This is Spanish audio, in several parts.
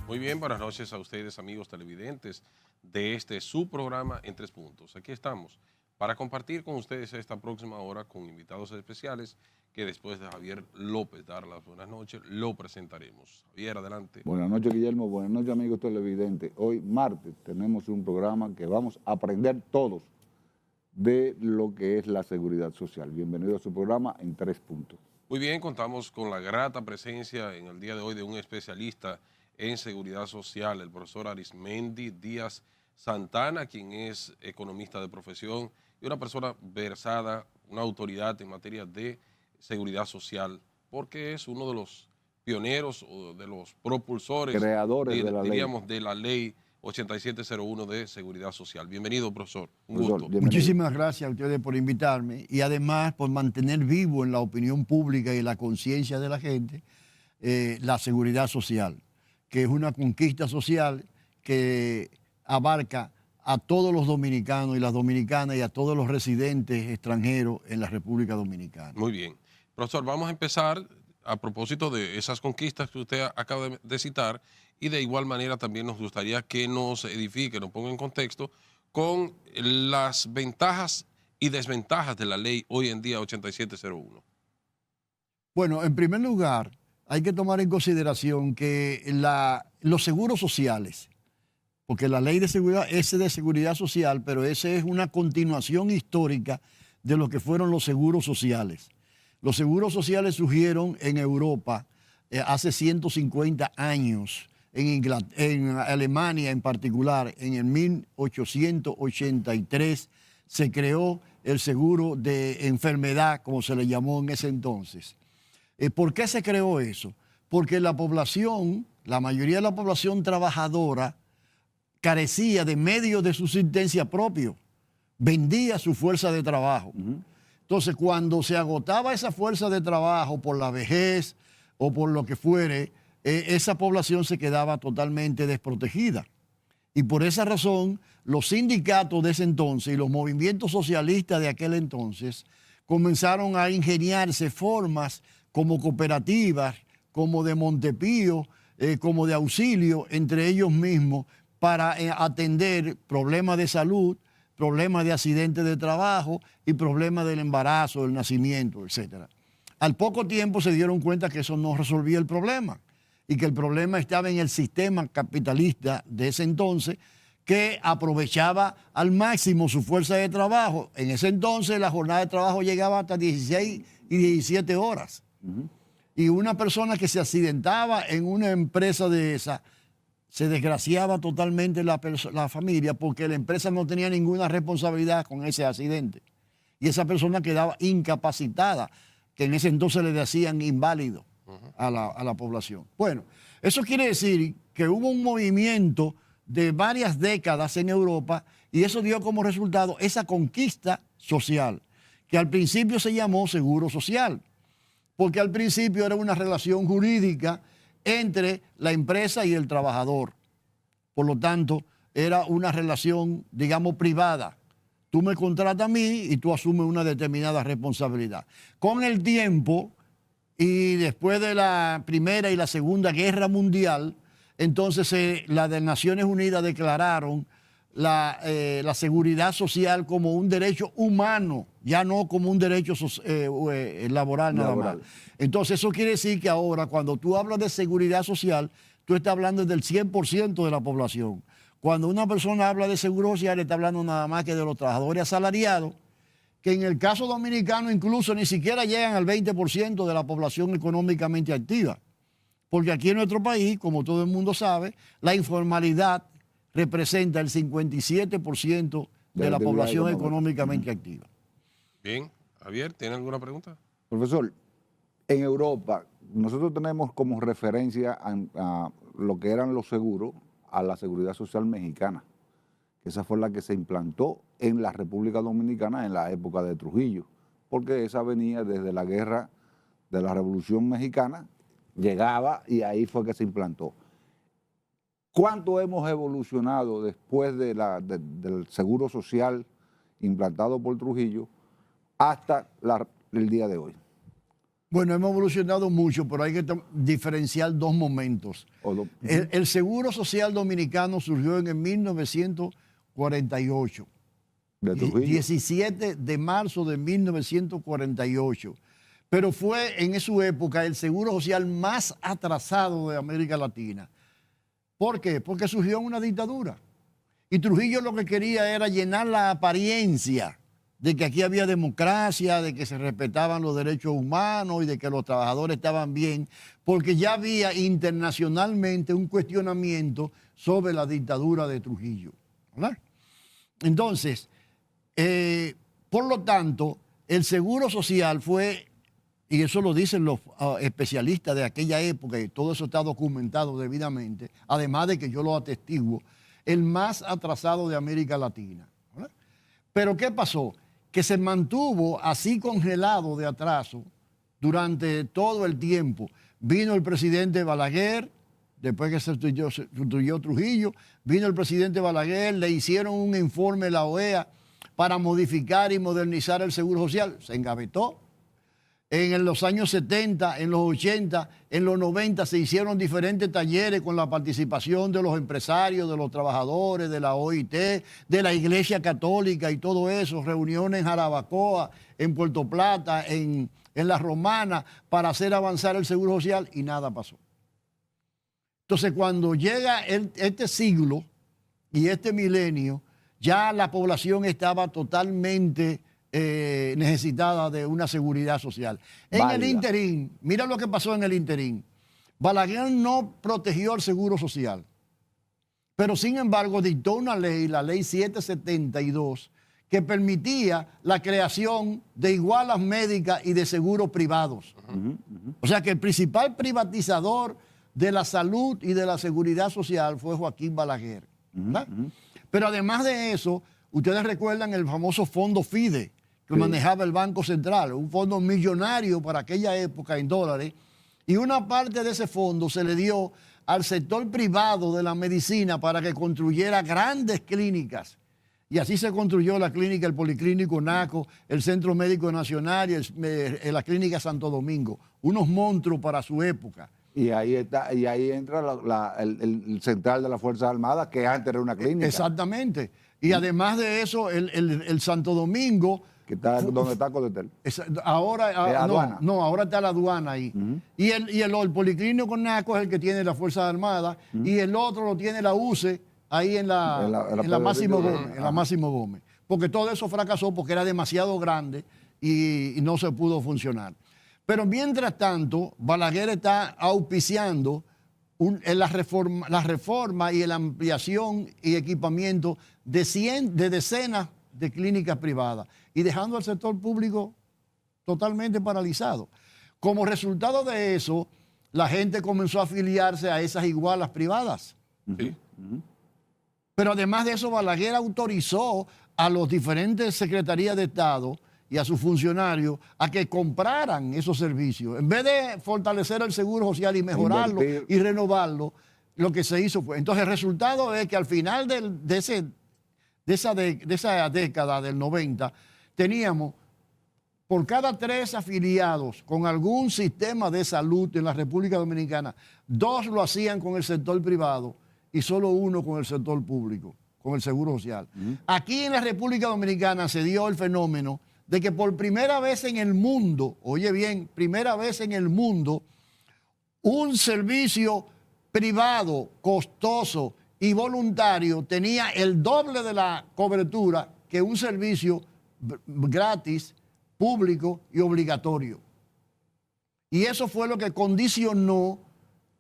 Muy bien, buenas noches a ustedes, amigos televidentes de su programa En Tres Puntos. Aquí estamos para compartir con ustedes esta próxima hora con invitados especiales que después de Javier López dar las buenas noches, lo presentaremos. Javier, adelante. Buenas noches, Guillermo. Buenas noches, amigos televidentes. Hoy, martes, tenemos un programa que vamos a aprender todos de lo que es la seguridad social. Bienvenido a su programa En Tres Puntos. Muy bien, contamos con la grata presencia en el día de hoy de un especialista en seguridad social, el profesor Arismendi Díaz Santana, quien es economista de profesión y una persona versada, una autoridad en materia de seguridad social, porque es uno de los pioneros o de los propulsores, Creadores de la diríamos, de la ley 8701 de seguridad social. Bienvenido, profesor. Un Profesor, gusto. bienvenido. Muchísimas gracias a ustedes por invitarme y además por mantener vivo en la opinión pública y la conciencia de la gente la seguridad social, que es una conquista social que abarca a todos los dominicanos y las dominicanas y a todos los residentes extranjeros en la República Dominicana. Muy bien. Profesor, vamos a empezar a propósito de esas conquistas que usted acaba de citar y de igual manera también nos gustaría que nos edifique, nos ponga en contexto con las ventajas y desventajas de la ley hoy en día 8701. Bueno, en primer lugar, hay que tomar en consideración que los seguros sociales, porque la ley de seguridad es de seguridad social, pero esa es una continuación histórica de lo que fueron los seguros sociales. Los seguros sociales surgieron en Europa hace 150 años, en Alemania en particular, en el 1883 se creó el seguro de enfermedad, como se le llamó en ese entonces. ¿Por qué se creó eso? Porque la población, la mayoría de la población trabajadora, carecía de medios de subsistencia propios, vendía su fuerza de trabajo. Entonces, cuando se agotaba esa fuerza de trabajo por la vejez o por lo que fuere, esa población se quedaba totalmente desprotegida. Y por esa razón, los sindicatos de ese entonces y los movimientos socialistas de aquel entonces comenzaron a ingeniarse formas como cooperativas, como de Montepío, como de auxilio entre ellos mismos para atender problemas de salud, problemas de accidentes de trabajo y problemas del embarazo, del nacimiento, etc. Al poco tiempo se dieron cuenta que eso no resolvía el problema y que el problema estaba en el sistema capitalista de ese entonces que aprovechaba al máximo su fuerza de trabajo. En ese entonces la jornada de trabajo llegaba hasta 16 y 17 horas. Y una persona que se accidentaba en una empresa de esa, se desgraciaba totalmente la familia porque la empresa no tenía ninguna responsabilidad con ese accidente. Y esa persona quedaba incapacitada, que en ese entonces le decían inválido a la población. Bueno, eso quiere decir que hubo un movimiento de varias décadas en Europa y eso dio como resultado esa conquista social, que al principio se llamó seguro social, porque al principio era una relación jurídica entre la empresa y el trabajador. Por lo tanto, era una relación, digamos, privada. Tú me contratas a mí y tú asumes una determinada responsabilidad. Con el tiempo y después de la Primera y la Segunda Guerra Mundial, entonces las Naciones Unidas declararon la seguridad social como un derecho humano, ya no como un derecho laboral nada más. Entonces eso quiere decir que ahora cuando tú hablas de seguridad social, tú estás hablando del 100% de la población. Cuando una persona habla de seguro social, está hablando nada más que de los trabajadores asalariados, que en el caso dominicano incluso ni siquiera llegan al 20% de la población económicamente activa. Porque aquí en nuestro país, como todo el mundo sabe, la informalidad representa el 57% de la población económicamente activa. Bien, Javier, ¿tiene alguna pregunta? Profesor, en Europa nosotros tenemos como referencia a lo que eran los seguros a la seguridad social mexicana, que esa fue la que se implantó en la República Dominicana en la época de Trujillo, porque esa venía desde la guerra de la Revolución Mexicana, llegaba y ahí fue que se implantó. ¿Cuánto hemos evolucionado después del seguro social implantado por Trujillo hasta el día de hoy? Bueno, hemos evolucionado mucho, pero hay que diferenciar dos momentos. El Seguro Social Dominicano surgió en el 1948. ¿De Trujillo? 17 de marzo de 1948. Pero fue en su época el seguro social más atrasado de América Latina. ¿Por qué? Porque surgió en una dictadura. Y Trujillo lo que quería era llenar la apariencia de que aquí había democracia, de que se respetaban los derechos humanos y de que los trabajadores estaban bien, porque ya había internacionalmente un cuestionamiento sobre la dictadura de Trujillo, ¿verdad? Entonces, por lo tanto, el seguro social fue, y eso lo dicen los especialistas de aquella época, y todo eso está documentado debidamente, además de que yo lo atestiguo, el más atrasado de América Latina, ¿verdad? Pero ¿qué pasó? Que se mantuvo así congelado de atraso durante todo el tiempo. Vino el presidente Balaguer, después que se sustituyó Trujillo, vino el presidente Balaguer, le hicieron un informe a la OEA para modificar y modernizar el Seguro Social, se engavetó. En los años 70, en los 80, en los 90 se hicieron diferentes talleres con la participación de los empresarios, de los trabajadores, de la OIT, de la Iglesia Católica y todo eso, reuniones en Jarabacoa, en Puerto Plata, en La Romana, para hacer avanzar el Seguro Social y nada pasó. Entonces, cuando llega este siglo y este milenio, ya la población estaba totalmente necesitada de una seguridad social. En el interín, mira lo que pasó en el interín. Balaguer no protegió el seguro social, pero sin embargo dictó una ley, la ley 772, que permitía la creación de igualas médicas y de seguros privados. O sea que el principal privatizador de la salud y de la seguridad social fue Joaquín Balaguer, ¿verdad? Pero además de eso, ustedes recuerdan el famoso fondo FIDE, que manejaba el Banco Central, un fondo millonario para aquella época en dólares, y una parte de ese fondo se le dio al sector privado de la medicina para que construyera grandes clínicas. Y así se construyó la clínica, el Policlínico Naco, el Centro Médico Nacional y la Clínica Santo Domingo, unos monstruos para su época. Y ahí entra el central de las Fuerzas Armadas, que antes era una clínica. Exactamente. Y además de eso, el Santo Domingo... Que está donde está Codetel. Ahora está la aduana ahí. Y el Policlínico Naco es el que tiene las Fuerzas Armadas y el otro lo tiene la UCE ahí en la Máximo Gómez, en la Máximo Gómez. Porque todo eso fracasó porque era demasiado grande y no se pudo funcionar. Pero mientras tanto, Balaguer está auspiciando la reforma y la ampliación y equipamiento de decenas de clínicas privadas y dejando al sector público totalmente paralizado. Como resultado de eso, la gente comenzó a afiliarse a esas igualas privadas. Sí. Pero además de eso, Balaguer autorizó a los diferentes secretarías de Estado y a sus funcionarios a que compraran esos servicios. En vez de fortalecer el seguro social y mejorarlo y renovarlo, lo que se hizo fue... Entonces el resultado es que al final de esa década del 90, teníamos por cada 3 afiliados con algún sistema de salud en la República Dominicana, 2 lo hacían con el sector privado y solo 1 con el sector público, con el Seguro Social. Aquí en la República Dominicana se dio el fenómeno de que por primera vez en el mundo, oye bien, primera vez en el mundo, un servicio privado, costoso y voluntario tenía el doble de la cobertura que un servicio gratis, público y obligatorio. Y eso fue lo que condicionó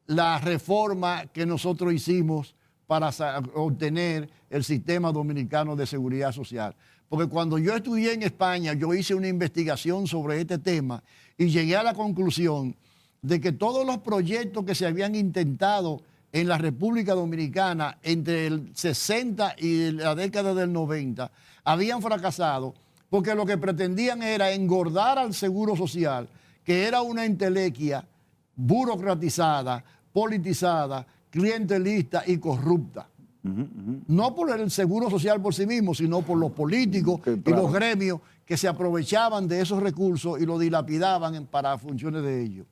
la reforma que nosotros hicimos para obtener el sistema dominicano de seguridad social. Porque cuando yo estudié en España, yo hice una investigación sobre este tema y llegué a la conclusión de que todos los proyectos que se habían intentado en la República Dominicana entre el 60 y la década del 90 habían fracasado porque lo que pretendían era engordar al Seguro Social, que era una entelequia burocratizada, politizada, clientelista y corrupta. No por el seguro social por sí mismo, sino por los políticos y los gremios que se aprovechaban de esos recursos y los dilapidaban para funciones de ellos.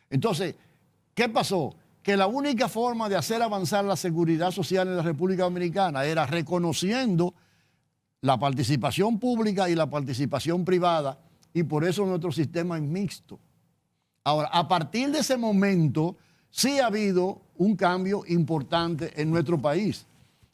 Entonces, ¿qué pasó? Que la única forma de hacer avanzar la seguridad social en la República Dominicana era reconociendo la participación pública y la participación privada, y por eso nuestro sistema es mixto. Ahora, a partir de ese momento, sí ha habido un cambio importante en nuestro país.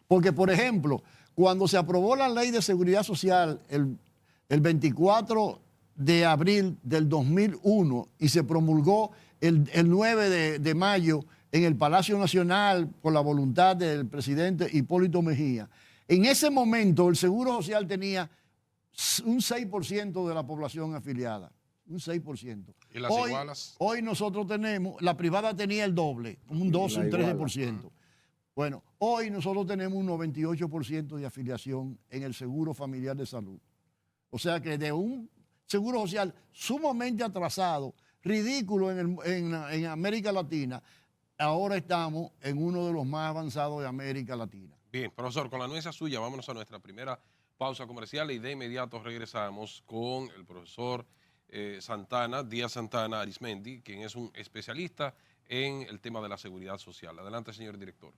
Porque, por ejemplo, cuando se aprobó la Ley de Seguridad Social el 24 de abril del 2001 y se promulgó el 9 de mayo en el Palacio Nacional por la voluntad del presidente Hipólito Mejía, en ese momento el Seguro Social tenía un 6% de la población afiliada. Un 6%. ¿Y las igualas? Hoy nosotros tenemos, la privada tenía el doble, un 12, un 13%. Bueno, hoy nosotros tenemos un 98% de afiliación en el Seguro Familiar de Salud. O sea que de un Seguro Social sumamente atrasado, ridículo en América Latina, ahora estamos en uno de los más avanzados de América Latina. Bien, profesor, con la anuencia suya, vámonos a nuestra primera pausa comercial y de inmediato regresamos con el profesor Díaz Santana Arizmendi, quien es un especialista en el tema de la seguridad social. Adelante, señor director.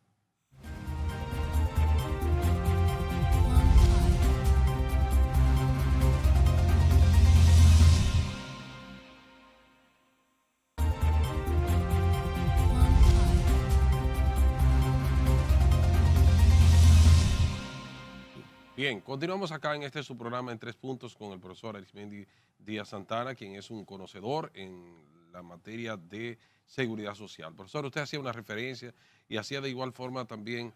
Bien, continuamos acá en su programa en 3 puntos con el profesor Arizmendi Díaz Santana, quien es un conocedor en la materia de seguridad social. Profesor, usted hacía una referencia y hacía de igual forma también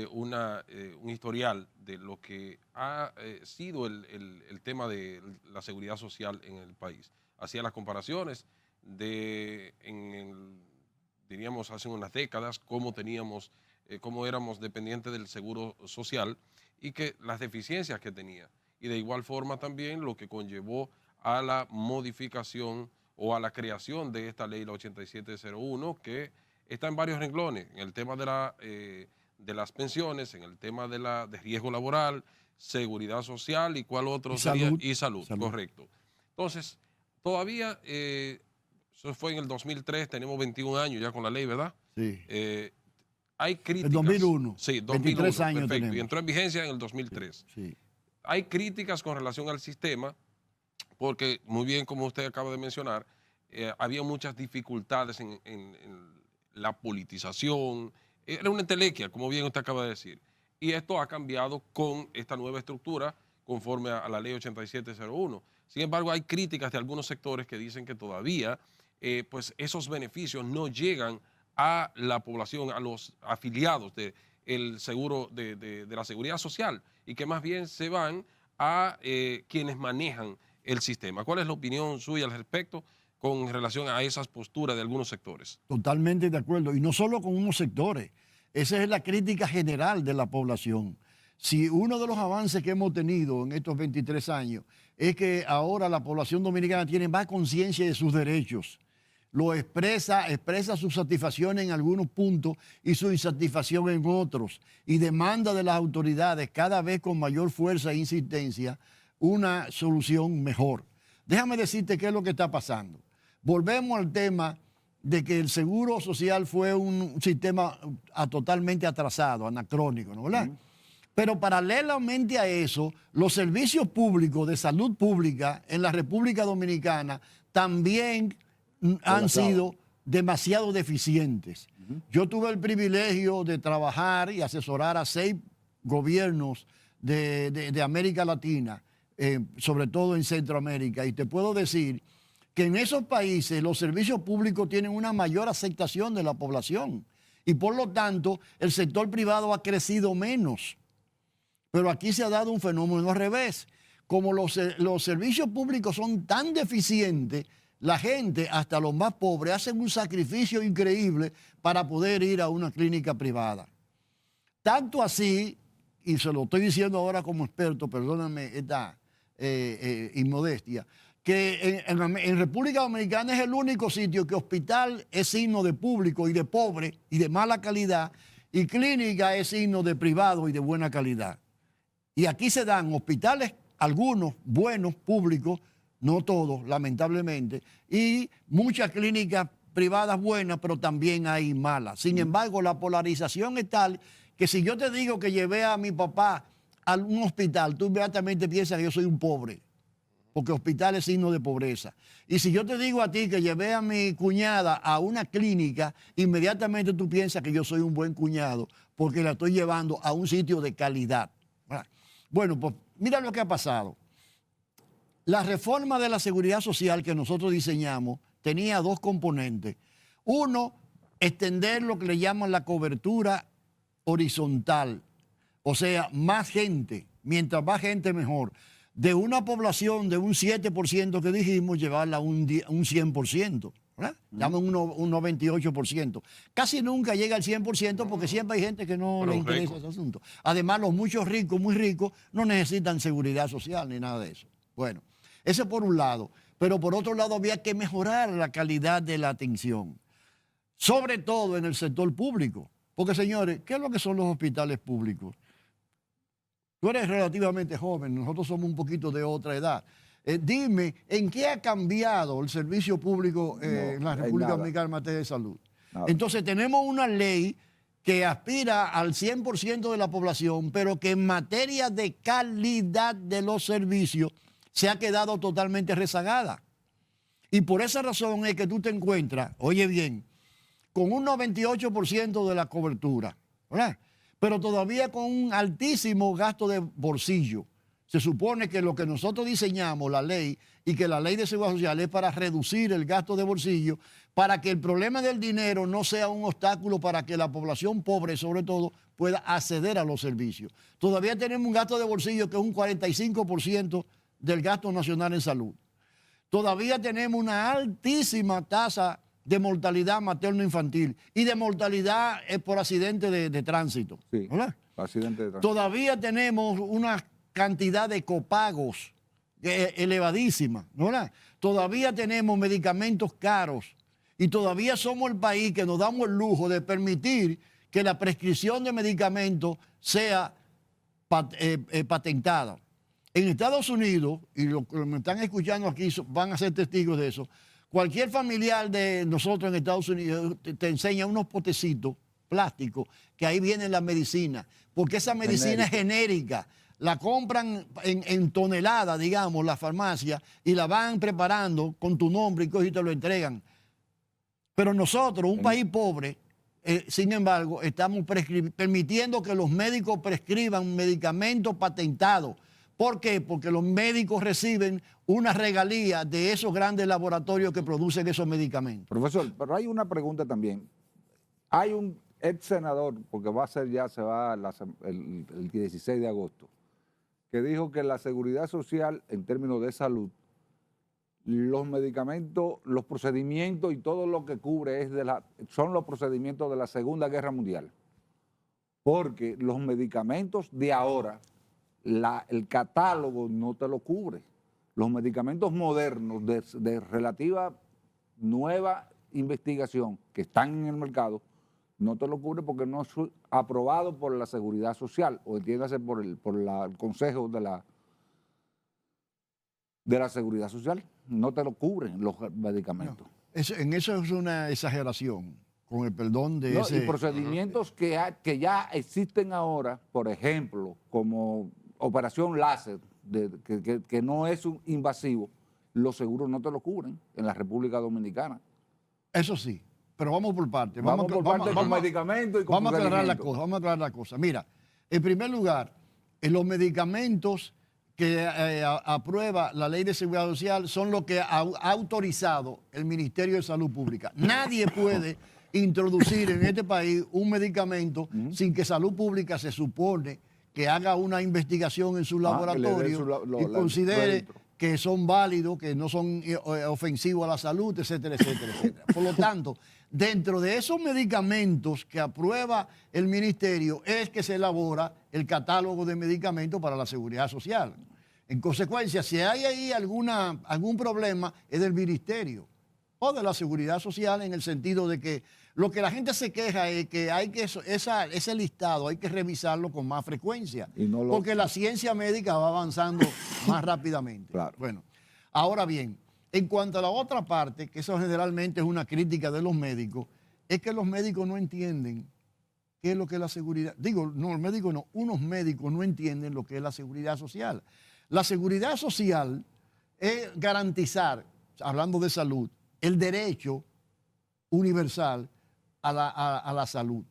un historial de lo que ha sido el tema de la seguridad social en el país. Hacía las comparaciones diríamos, hace unas décadas, cómo éramos dependientes del seguro social y que las deficiencias que tenía. Y de igual forma también lo que conllevó a la modificación o a la creación de esta ley, la 8701, que está en varios renglones, en el tema de las pensiones, en el tema de riesgo laboral, seguridad social y cuál otro sería, y salud, correcto. Entonces, todavía, eso fue en el 2003, tenemos 21 años ya con la ley, ¿verdad? Sí. Hay críticas. El 2001. Sí, 2001. 23 años perfecto. tenemos. Y entró en vigencia en el 2003. Sí. Hay críticas con relación al sistema, porque muy bien, como usted acaba de mencionar, había muchas dificultades en la politización. Era una entelequia, como bien usted acaba de decir. Y esto ha cambiado con esta nueva estructura conforme a la ley 8701. Sin embargo, hay críticas de algunos sectores que dicen que todavía pues esos beneficios no llegan a la población, a los afiliados del seguro de la seguridad social, y que más bien se van a quienes manejan el sistema. ¿Cuál es la opinión suya al respecto con relación a esas posturas de algunos sectores? Totalmente de acuerdo, y no solo con unos sectores. Esa es la crítica general de la población. Si uno de los avances que hemos tenido en estos 23 años es que ahora la población dominicana tiene más conciencia de sus derechos, lo expresa su satisfacción en algunos puntos y su insatisfacción en otros, y demanda de las autoridades cada vez con mayor fuerza e insistencia una solución mejor. Déjame decirte qué es lo que está pasando. Volvemos al tema de que el seguro social fue un sistema totalmente atrasado, anacrónico, ¿no? ¿Verdad? Pero paralelamente a eso, los servicios públicos de salud pública en la República Dominicana también han sido demasiado deficientes. Yo tuve el privilegio de trabajar y asesorar a 6 gobiernos de América Latina, sobre todo en Centroamérica, y te puedo decir que en esos países los servicios públicos tienen una mayor aceptación de la población y por lo tanto el sector privado ha crecido menos. Pero aquí se ha dado un fenómeno al revés. Como los servicios públicos son tan deficientes, la gente, hasta los más pobres, hacen un sacrificio increíble para poder ir a una clínica privada. Tanto así, y se lo estoy diciendo ahora como experto, perdónenme esta inmodestia, que en República Dominicana es el único sitio que hospital es signo de público y de pobre y de mala calidad, Y clínica es signo de privado y de buena calidad. Y aquí se dan hospitales, algunos buenos, públicos, no todos, lamentablemente, y muchas clínicas privadas buenas, pero también hay malas. Sin embargo, la polarización es tal que si yo te digo que llevé a mi papá a un hospital, tú inmediatamente piensas que yo soy un pobre, porque hospital es signo de pobreza. Y si yo te digo a ti que llevé a mi cuñada a una clínica, inmediatamente tú piensas que yo soy un buen cuñado, porque la estoy llevando a un sitio de calidad. Bueno, pues mira lo que ha pasado. La reforma de la seguridad social que nosotros diseñamos tenía dos componentes. Uno, extender lo que le llaman la cobertura horizontal, o sea, más gente, mientras más gente mejor. De una población de un 7% que dijimos, llevarla a un 100%. ¿verdad? Llaman un 98%. Casi nunca llega al 100% porque siempre hay gente que no le interesa ese asunto. Además, los muchos ricos, muy ricos, no necesitan seguridad social ni nada de eso. Bueno, eso por un lado. Pero por otro lado había que mejorar la calidad de la atención, sobre todo en el sector público. Porque, señores, ¿qué es lo que son los hospitales públicos? Tú eres relativamente joven, nosotros somos un poquito de otra edad. Dime, ¿en qué ha cambiado el servicio público en la República Dominicana en materia de salud? Nada. Entonces tenemos una ley que aspira al 100% de la población, pero que en materia de calidad de los servicios se ha quedado totalmente rezagada. Y por esa razón es que tú te encuentras, oye bien, con un 98% de la cobertura, ¿verdad? Pero todavía con un altísimo gasto de bolsillo. Se supone que lo que nosotros diseñamos, la ley, y que la ley de seguridad social es para reducir el gasto de bolsillo, para que el problema del dinero no sea un obstáculo para que la población pobre, sobre todo, pueda acceder a los servicios. Todavía tenemos un gasto de bolsillo que es un 45% del gasto nacional en salud. Todavía tenemos una altísima tasa de mortalidad materno-infantil y de mortalidad por accidente de tránsito. Sí, accidente de tránsito. Todavía tenemos una cantidad de copagos elevadísima, ¿verdad? Todavía tenemos medicamentos caros y todavía somos el país que nos damos el lujo de permitir que la prescripción de medicamentos sea patentada. En Estados Unidos, y los que me están escuchando aquí van a ser testigos de eso, cualquier familiar de nosotros en Estados Unidos te enseña unos potecitos plásticos que ahí viene la medicina, porque esa medicina es genérica. La compran en toneladas, digamos, la farmacia, y la van preparando con tu nombre y te lo entregan. Pero nosotros, un país pobre, sin embargo, estamos permitiendo que los médicos prescriban medicamentos patentados. ¿Por qué? Porque los médicos reciben una regalía de esos grandes laboratorios que producen esos medicamentos. Profesor, pero hay una pregunta también. Hay un ex senador, porque va a ser ya, se va el 16 de agosto, que dijo que la seguridad social, en términos de salud, los medicamentos, los procedimientos y todo lo que cubre son los procedimientos de la Segunda Guerra Mundial. Porque los medicamentos de ahora, el catálogo no te lo cubre. Los medicamentos modernos de relativa nueva investigación que están en el mercado no te lo cubre porque no es aprobado por la Seguridad Social o entiéndase por el Consejo de la Seguridad Social. No te lo cubren los medicamentos. No, en eso es una exageración, con el perdón de ese... Y procedimientos que ya existen ahora, por ejemplo, como operación láser, que no es un invasivo, los seguros no te lo cubren en la República Dominicana. Eso sí, pero vamos por partes. Vamos por partes con medicamentos y con vamos a aclarar la cosa. Mira, en primer lugar, los medicamentos que aprueba la Ley de Seguridad Social son los que ha autorizado el Ministerio de Salud Pública. Nadie puede introducir en este país un medicamento sin que Salud Pública se supone que haga una investigación en su laboratorio y considere que son válidos, que no son ofensivos a la salud, etcétera, etcétera, etcétera. Por lo tanto, dentro de esos medicamentos que aprueba el ministerio es que se elabora el catálogo de medicamentos para la seguridad social. En consecuencia, si hay ahí algún problema, es del ministerio o de la seguridad social, en el sentido de que Lo que la gente se queja es que hay que ese listado hay que revisarlo con más frecuencia, porque la ciencia médica va avanzando más rápidamente. Claro. Bueno, ahora bien, en cuanto a la otra parte, que eso generalmente es una crítica de los médicos, es que los médicos no entienden qué es lo que es la seguridad. Digo, no, los médicos no, unos médicos no entienden lo que es la seguridad social. La seguridad social es garantizar, hablando de salud, el derecho universal a la salud.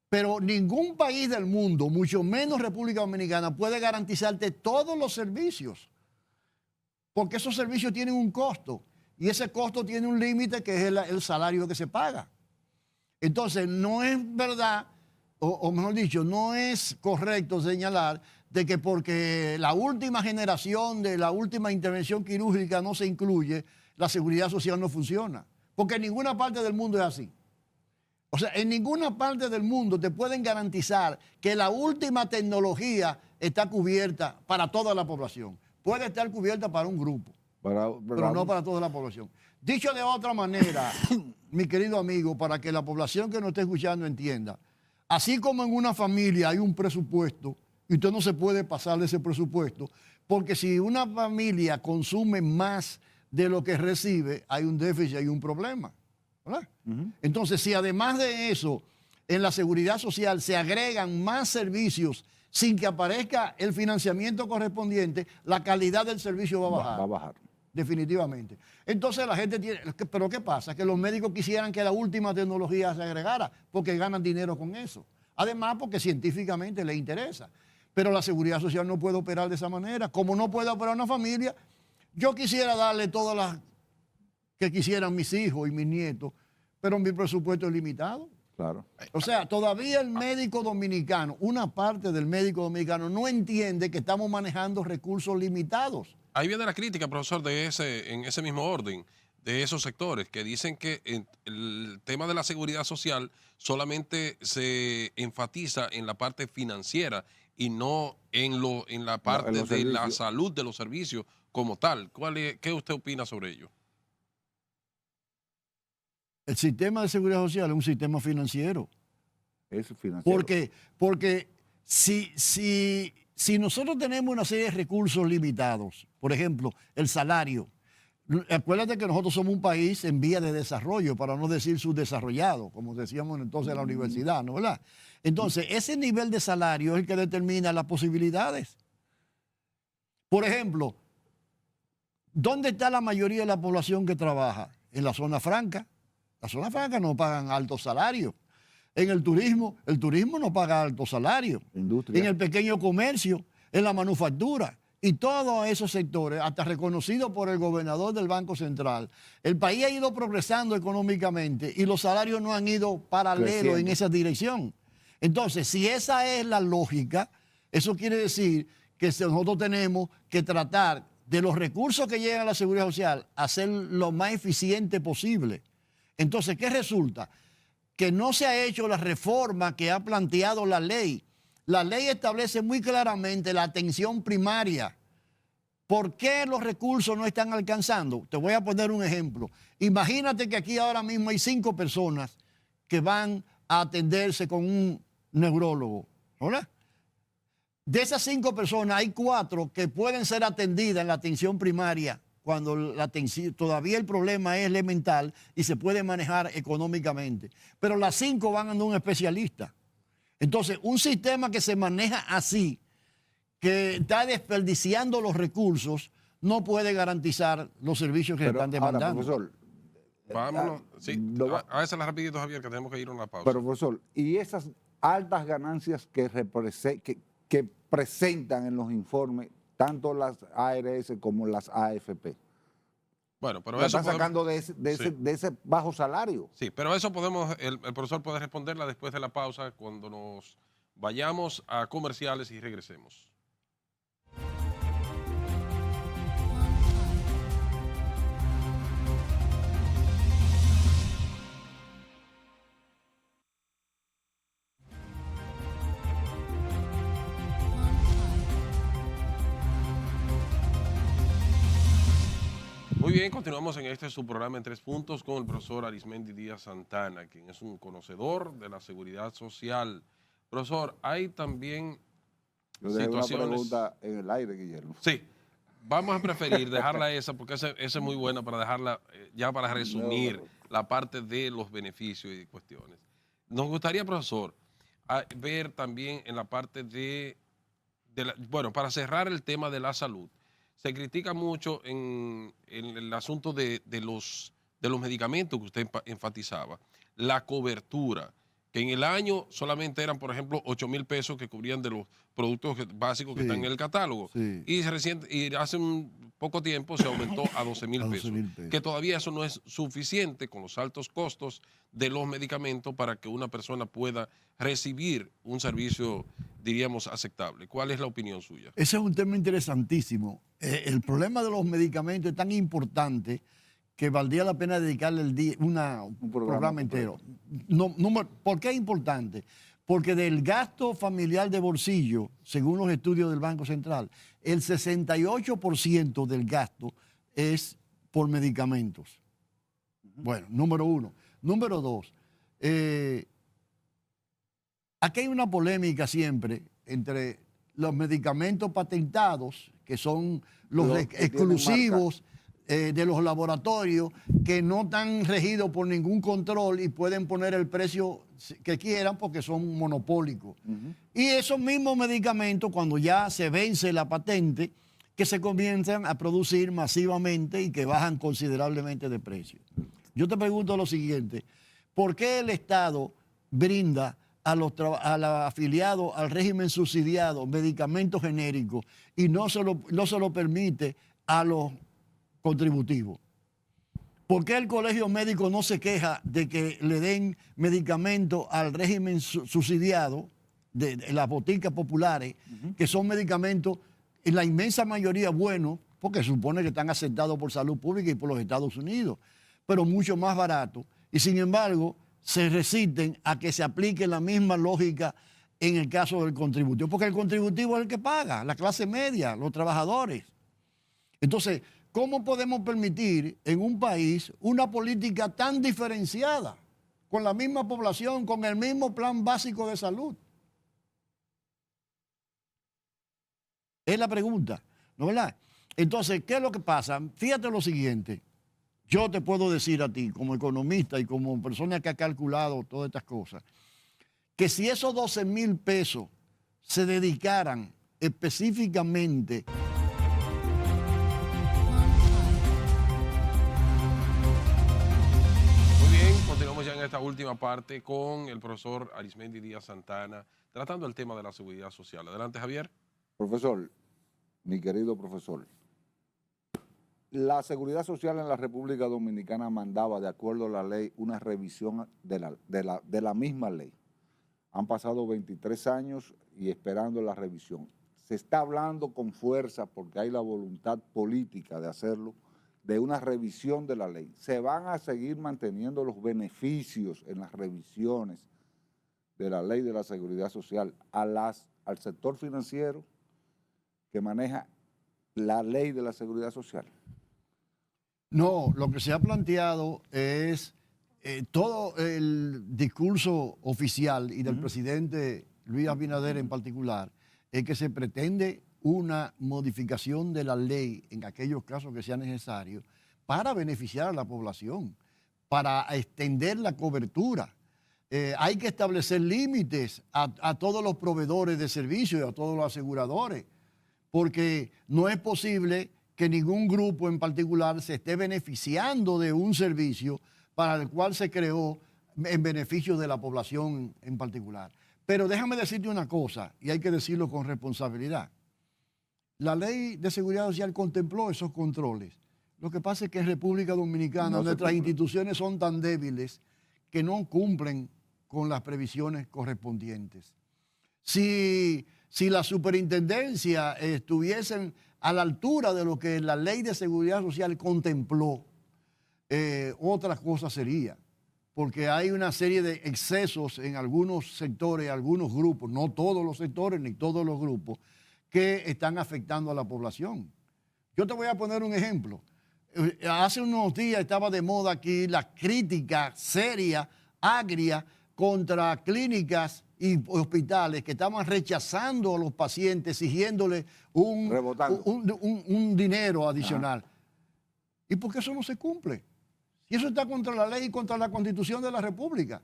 Pero ningún país del mundo, mucho menos República Dominicana, puede garantizarte todos los servicios, porque esos servicios tienen un costo y ese costo tiene un límite que es el salario que se paga. Entonces, no es verdad, o mejor dicho, no es correcto señalar de que porque la última generación de la última intervención quirúrgica no se incluye, la seguridad social no funciona, porque en ninguna parte del mundo es así. O sea, en ninguna parte del mundo te pueden garantizar que la última tecnología está cubierta para toda la población. Puede estar cubierta para un grupo, pero no para toda la población. Dicho de otra manera, mi querido amigo, para que la población que nos esté escuchando entienda, así como en una familia hay un presupuesto y usted no se puede pasar de ese presupuesto, porque si una familia consume más de lo que recibe, hay un déficit, hay un problema, ¿verdad? Entonces, si además de eso, en la seguridad social se agregan más servicios sin que aparezca el financiamiento correspondiente, la calidad del servicio va a bajar. Va a bajar. Definitivamente. Entonces la gente tiene, pero ¿qué pasa? Que los médicos quisieran que la última tecnología se agregara porque ganan dinero con eso. Además, porque científicamente les interesa. Pero la seguridad social no puede operar de esa manera. Como no puede operar una familia, yo quisiera darle todas las que quisieran mis hijos y mis nietos, pero mi presupuesto es limitado. Claro. O sea, todavía el médico dominicano, una parte del médico dominicano no entiende que estamos manejando recursos limitados. Ahí viene la crítica, profesor, en ese mismo orden, de esos sectores que dicen que el tema de la seguridad social solamente se enfatiza en la parte financiera y no en la parte de la salud de los servicios como tal. ¿Qué usted opina sobre ello? El sistema de seguridad social es un sistema financiero. Es financiero. Porque si nosotros tenemos una serie de recursos limitados, por ejemplo, el salario, acuérdate que nosotros somos un país en vía de desarrollo, para no decir subdesarrollado, como decíamos entonces en la universidad, ¿no? ¿Verdad? Entonces, ese nivel de salario es el que determina las posibilidades. Por ejemplo, ¿dónde está la mayoría de la población que trabaja? En la zona franca. Las zonas francas no pagan altos salarios. En el turismo no paga altos salarios. Industria. En el pequeño comercio, en la manufactura y todos esos sectores, hasta reconocidos por el gobernador del Banco Central, el país ha ido progresando económicamente y los salarios no han ido paralelos en esa dirección. Entonces, si esa es la lógica, eso quiere decir que nosotros tenemos que tratar de los recursos que llegan a la seguridad social, hacer lo más eficiente posible. Entonces, ¿qué resulta? Que no se ha hecho la reforma que ha planteado la ley. La ley establece muy claramente la atención primaria. ¿Por qué los recursos no están alcanzando? Te voy a poner un ejemplo. Imagínate que aquí ahora mismo hay 5 personas que van a atenderse con un neurólogo, ¿verdad? De esas 5 personas hay 4 que pueden ser atendidas en la atención primaria cuando todavía el problema es elemental y se puede manejar económicamente. Pero las 5 van a un especialista. Entonces, un sistema que se maneja así, que está desperdiciando los recursos, no puede garantizar los servicios que están demandando. Ahora, profesor, vámonos. Sí, a esas rapidito, Javier, que tenemos que ir a una pausa. Pero, profesor, ¿y esas altas ganancias que presentan en los informes tanto las ARS como las AFP? Bueno, pero eso eso está sacando de ese bajo salario. Sí, pero eso el profesor puede responderla después de la pausa, cuando nos vayamos a comerciales y regresemos. Muy Muy bien, continuamos en este su programa en 3 puntos con el profesor Arismendi Díaz Santana, quien es un conocedor de la seguridad social. Profesor, hay también Yo dejé una situaciones... pregunta en el aire, Guillermo. Sí, vamos a preferir dejarla esa porque esa es muy buena para dejarla ya para resumir la parte de los beneficios y cuestiones. Nos gustaría, profesor, ver también en la parte bueno, para cerrar el tema de la salud, se critica mucho en el asunto de los medicamentos que usted enfatizaba, la cobertura, que en el año solamente eran, por ejemplo, 8,000 pesos que cubrían de los productos básicos que Sí, están en el catálogo. sí. Y hace un poco tiempo se aumentó a 12,000 A pesos, 12,000 pesos. que todavía eso no es suficiente con los altos costos de los medicamentos para que una persona pueda recibir un servicio, diríamos, aceptable. ¿Cuál es la opinión suya? Ese es un tema interesantísimo. El problema de los medicamentos es tan importante que valdría la pena dedicarle un programa entero. ¿Por qué es importante? Porque del gasto familiar de bolsillo, según los estudios del Banco Central, el 68% del gasto es por medicamentos. Bueno, número uno. Número dos, aquí hay una polémica siempre entre los medicamentos patentados, que son los exclusivos de los laboratorios, que no están regidos por ningún control y pueden poner el precio que quieran porque son monopólicos. Y esos mismos medicamentos, cuando ya se vence la patente, que se comienzan a producir masivamente y que bajan considerablemente de precio. Yo te pregunto lo siguiente, ¿por qué el Estado brinda a los afiliados al régimen subsidiado medicamentos genéricos y no se lo permite a los contributivos? ¿Por qué el colegio médico no se queja de que le den medicamentos al régimen subsidiado de las boticas populares, que son medicamentos en la inmensa mayoría buenos, porque se supone que están aceptados por salud pública y por los Estados Unidos, pero mucho más baratos, y sin embargo se resisten a que se aplique la misma lógica en el caso del contributivo, porque el contributivo es el que paga, la clase media, los trabajadores. Entonces, ¿cómo podemos permitir en un país una política tan diferenciada, con la misma población, con el mismo plan básico de salud? Es la pregunta, ¿no es verdad? Entonces, ¿qué es lo que pasa? Fíjate lo siguiente. Yo te puedo decir a ti, como economista y como persona que ha calculado todas estas cosas, que si esos 12,000 pesos se dedicaran específicamente Continuamos ya en esta última parte con el profesor Arismendi Díaz Santana, tratando el tema de la seguridad social. Adelante, Javier. Profesor, mi querido profesor, la seguridad social en la República Dominicana mandaba, de acuerdo a la ley, una revisión de la misma ley. Han pasado 23 años y esperando la revisión. Se está hablando con fuerza, porque hay la voluntad política de hacerlo, de una revisión de la ley. Se van a seguir manteniendo los beneficios en las revisiones de la ley de la seguridad social al sector financiero que maneja la ley de la seguridad social. No, lo que se ha planteado es todo el discurso oficial y del presidente Luis Abinader en particular, es que se pretende una modificación de la ley en aquellos casos que sea necesario para beneficiar a la población, para extender la cobertura. Hay que establecer límites a todos los proveedores de servicios y a todos los aseguradores, porque no es posible que ningún grupo en particular se esté beneficiando de un servicio para el cual se creó en beneficio de la población en particular. Pero déjame decirte una cosa, y hay que decirlo con responsabilidad. La ley de seguridad social contempló esos controles. Lo que pasa es que en República Dominicana nuestras instituciones son tan débiles que no cumplen con las previsiones correspondientes. Si la superintendencia estuviesen a la altura de lo que la ley de seguridad social contempló, otra cosa sería, porque hay una serie de excesos en algunos sectores, algunos grupos, no todos los sectores ni todos los grupos, que están afectando a la población. Yo te voy a poner un ejemplo. Hace unos días estaba de moda aquí la crítica seria, agria, contra clínicas y hospitales que estaban rechazando a los pacientes, exigiéndole un dinero adicional. Ajá. ¿Y por qué eso no se cumple? Y eso está contra la ley y contra la Constitución de la República.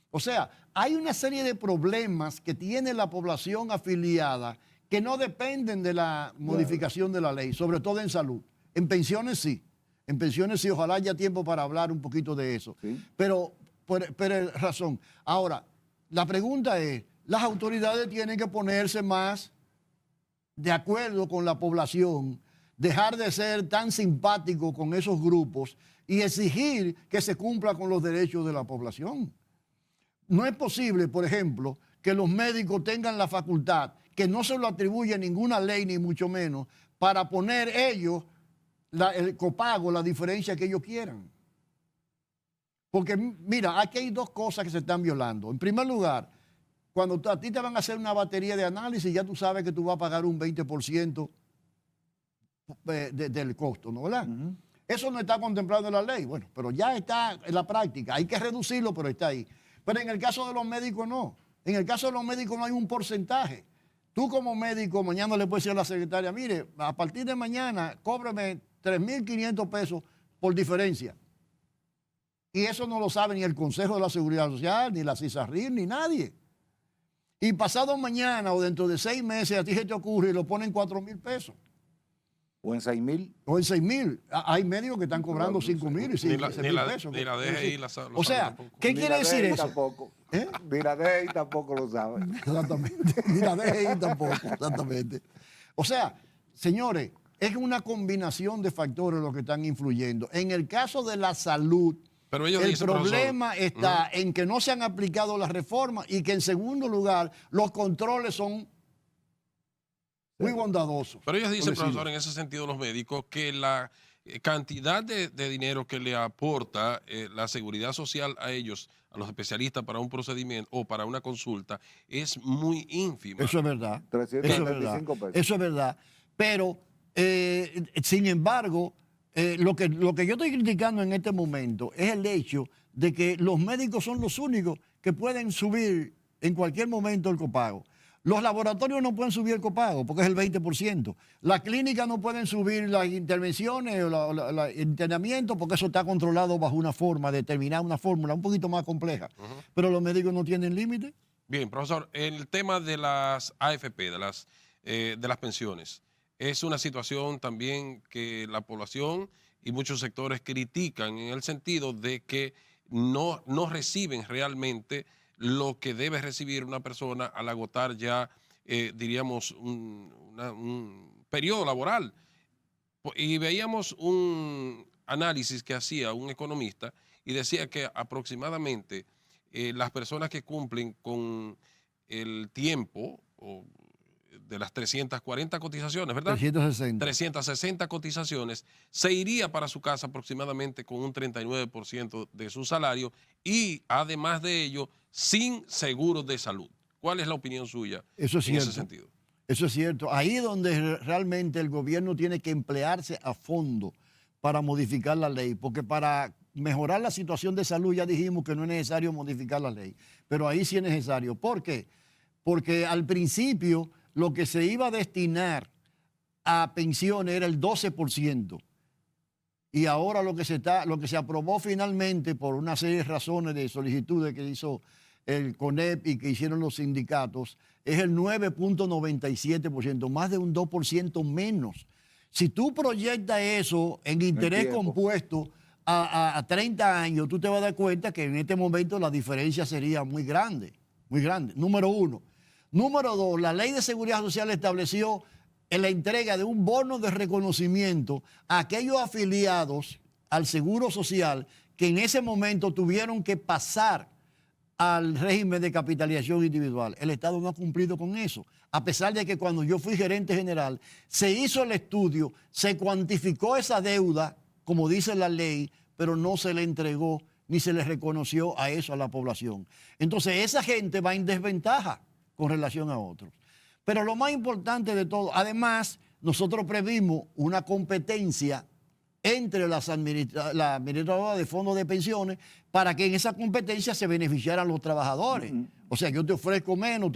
O sea, hay una serie de problemas que tiene la población afiliada que no dependen de la modificación de la ley, sobre todo en salud. En pensiones sí. En pensiones sí, ojalá haya tiempo para hablar un poquito de eso. ¿Sí? Pero razón. Ahora, la pregunta es, las autoridades tienen que ponerse más de acuerdo con la población, dejar de ser tan simpáticos con esos grupos y exigir que se cumpla con los derechos de la población. No es posible, por ejemplo, que los médicos tengan la facultad, que no se lo atribuye ninguna ley, ni mucho menos, para poner ellos el copago, la diferencia que ellos quieran. Porque, mira, aquí hay dos cosas que se están violando. En primer lugar, cuando a ti te van a hacer una batería de análisis, ya tú sabes que tú vas a pagar un 20% del costo, ¿no? ¿Verdad? Uh-huh. Eso no está contemplado en la ley. Bueno, pero ya está en la práctica. Hay que reducirlo, pero está ahí. Pero en el caso de los médicos, no. En el caso de los médicos no hay un porcentaje. Tú como médico, mañana le puedes decir a la secretaria, mire, a partir de mañana, cóbreme 3.500 pesos por diferencia. Y eso no lo sabe ni el Consejo de la Seguridad Social, ni la CISARRIL, ni nadie. Y pasado mañana o dentro de 6 meses a ti se te ocurre y lo ponen 4.000 pesos. ¿O en 6.000? O en 6.000. Hay médicos que están cobrando 5.000 y 6.000 pesos. Ni la DGI o sea, ¿qué quiere decir eso? Tampoco. Ni la DGI tampoco lo sabe. Exactamente. Ni la DGI tampoco, exactamente. O sea, señores, es una combinación de factores lo que están influyendo. En el caso de la salud, pero ellos el problema está en que no se han aplicado las reformas y que en segundo lugar los controles son muy bondadosos. Pero ellos dicen, profesor, en ese sentido los médicos, que la cantidad de dinero que le aporta la seguridad social a ellos, a los especialistas para un procedimiento o para una consulta, es muy ínfima. Eso es verdad. 335 pesos. Eso es verdad. Pero, sin embargo, lo que yo estoy criticando en este momento es el hecho de que los médicos son los únicos que pueden subir en cualquier momento el copago. Los laboratorios no pueden subir el copago porque es el 20%. Las clínicas no pueden subir las intervenciones o el internamiento porque eso está controlado bajo una forma, determinada una fórmula un poquito más compleja. Uh-huh. Pero los médicos no tienen límite. Bien, profesor, el tema de las AFP, de las pensiones, es una situación también que la población y muchos sectores critican en el sentido de que no reciben realmente lo que debe recibir una persona al agotar ya, diríamos, un periodo laboral. Y veíamos un análisis que hacía un economista y decía que aproximadamente las personas que cumplen con el tiempo de las 340 cotizaciones, ¿verdad? 360 cotizaciones, se iría para su casa aproximadamente con un 39% de su salario y además de ello, sin seguros de salud. ¿Cuál es la opinión suya en ese sentido? Eso es cierto. Ahí es donde realmente el gobierno tiene que emplearse a fondo para modificar la ley, porque para mejorar la situación de salud ya dijimos que no es necesario modificar la ley, pero ahí sí es necesario. ¿Por qué? Porque al principio lo que se iba a destinar a pensiones era el 12%. Y ahora lo que se aprobó finalmente por una serie de razones de solicitudes que hizo el CONEP y que hicieron los sindicatos es el 9.97%, más de un 2% menos. Si tú proyectas eso en interés compuesto a 30 años, tú te vas a dar cuenta que en este momento la diferencia sería muy grande, muy grande. Número uno. Número dos, la Ley de Seguridad Social estableció en la entrega de un bono de reconocimiento a aquellos afiliados al Seguro Social que en ese momento tuvieron que pasar al régimen de capitalización individual. El Estado no ha cumplido con eso, a pesar de que cuando yo fui gerente general se hizo el estudio, se cuantificó esa deuda, como dice la ley, pero no se le entregó ni se le reconoció a eso a la población. Entonces esa gente va en desventaja con relación a otros. Pero lo más importante de todo, además, nosotros previmos una competencia entre la administradora de fondos de pensiones para que en esa competencia se beneficiaran los trabajadores. O sea, yo te ofrezco menos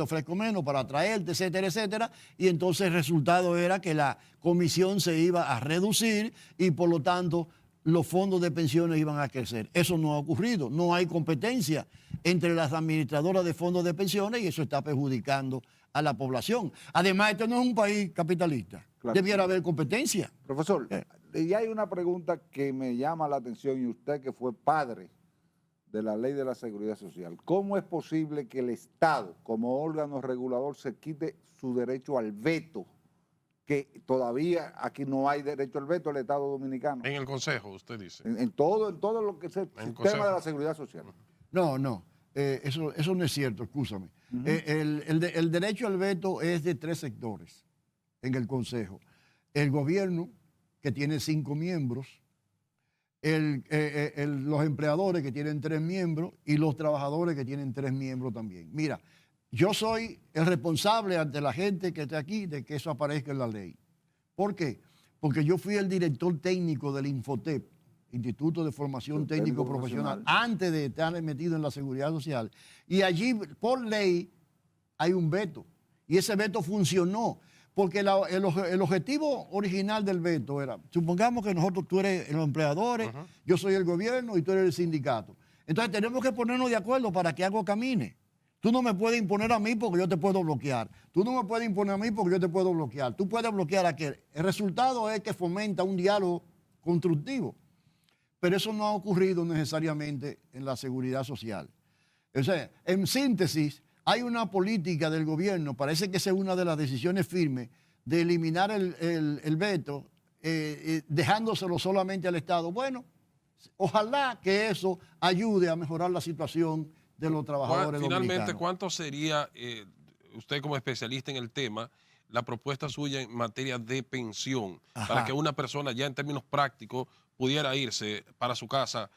para atraerte, etcétera, etcétera. Y entonces el resultado era que la comisión se iba a reducir y por lo tanto los fondos de pensiones iban a crecer. Eso no ha ocurrido. No hay competencia entre las administradoras de fondos de pensiones y eso está perjudicando a la población. Además, este no es un país capitalista. Claro. Debiera haber competencia. Profesor, y hay una pregunta que me llama la atención, y usted que fue padre de la ley de la seguridad social, ¿cómo es posible que el Estado, como órgano regulador, se quite su derecho al veto? Que todavía aquí no hay derecho al veto del Estado dominicano. En el Consejo, usted dice. En todo lo que es el sistema de la seguridad social. No, eso no es cierto, escúchame. El derecho al veto es de 3 sectores en el Consejo. El gobierno, que tiene 5 miembros, los empleadores, que tienen 3 miembros, y los trabajadores, que tienen 3 miembros también. Mira, yo soy el responsable ante la gente que está aquí de que eso aparezca en la ley. ¿Por qué? Porque yo fui el director técnico del Infotep, Instituto de Formación Técnico Profesional, antes de estar metido en la seguridad social. Y allí, por ley, hay un veto. Y ese veto funcionó. Porque el objetivo original del veto era, supongamos que tú eres los empleadores, yo soy el gobierno y tú eres el sindicato. Entonces tenemos que ponernos de acuerdo para que algo camine. Tú no me puedes imponer a mí porque yo te puedo bloquear. Tú no me puedes imponer a mí porque yo te puedo bloquear. Tú puedes bloquear a aquel. El resultado es que fomenta un diálogo constructivo. Pero eso no ha ocurrido necesariamente en la seguridad social. O sea, en síntesis, hay una política del gobierno, parece que esa es una de las decisiones firmes, de eliminar el veto, dejándoselo solamente al Estado. Bueno, ojalá que eso ayude a mejorar la situación de los trabajadores finalmente, dominicanos. ¿cuánto sería, usted como especialista en el tema, la propuesta suya en materia de pensión, para que una persona ya en términos prácticos pudiera irse para su casa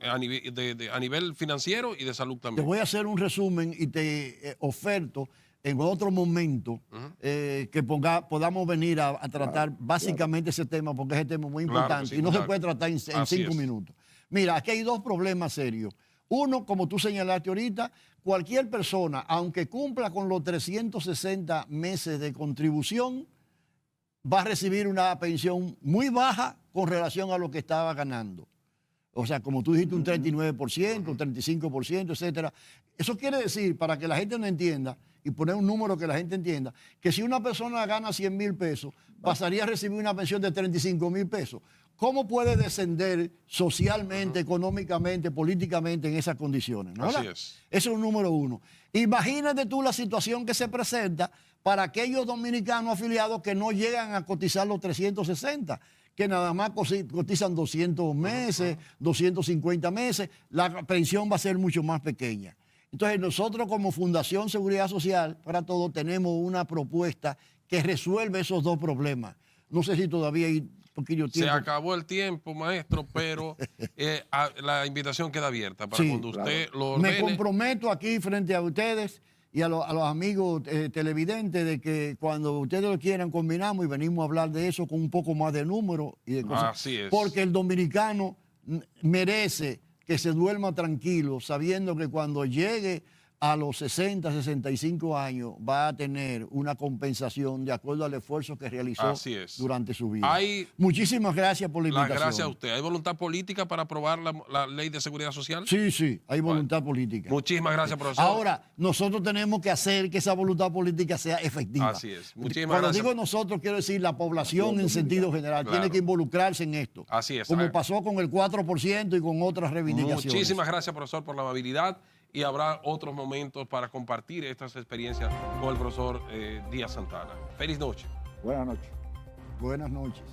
a nivel financiero y de salud también? Te voy a hacer un resumen y te oferto en otro momento que podamos venir a tratar básicamente ese tema, porque ese tema es muy importante sí, y no se puede tratar en 5 minutos. Mira, aquí hay 2 problemas serios. Uno, como tú señalaste ahorita, cualquier persona, aunque cumpla con los 360 meses de contribución, va a recibir una pensión muy baja con relación a lo que estaba ganando. O sea, como tú dijiste, un 39%, un 35%, etcétera. Eso quiere decir, para que la gente no entienda, y poner un número que la gente entienda, que si una persona gana 100,000 pesos, pasaría a recibir una pensión de 35,000 pesos. ¿Cómo puede descender socialmente, económicamente, políticamente en esas condiciones? ¿No? Así es. Ese es un número 1. Imagínate tú la situación que se presenta para aquellos dominicanos afiliados que no llegan a cotizar los 360, que nada más cotizan 200 meses, 250 meses, la pensión va a ser mucho más pequeña. Entonces nosotros como Fundación Seguridad Social para Todos tenemos una propuesta que resuelve esos 2 problemas. No sé si todavía hay poquillo tiempo. Se acabó el tiempo, maestro, pero la invitación queda abierta para cuando usted lo ordene. Me comprometo aquí frente a ustedes y a los amigos televidentes de que cuando ustedes lo quieran combinamos y venimos a hablar de eso con un poco más de número y de cosas. Así es. Porque el dominicano merece que se duerma tranquilo sabiendo que cuando llegue a los 60, 65 años va a tener una compensación de acuerdo al esfuerzo que realizó durante su vida. Muchísimas gracias por la invitación. Gracias a usted. ¿Hay voluntad política para aprobar la ley de seguridad social? Sí, hay voluntad política. Muchísimas gracias, profesor. Ahora, nosotros tenemos que hacer que esa voluntad política sea efectiva. Así es. Muchísimas Cuando gracias. digo nosotros, quiero decir la población en sentido general. Tiene que involucrarse en esto. Así es. Como pasó con el 4% y con otras reivindicaciones. Muchísimas gracias, profesor, por la amabilidad. Y habrá otros momentos para compartir estas experiencias con el profesor Díaz Santana. Feliz noche. Buenas noches. Buenas noches.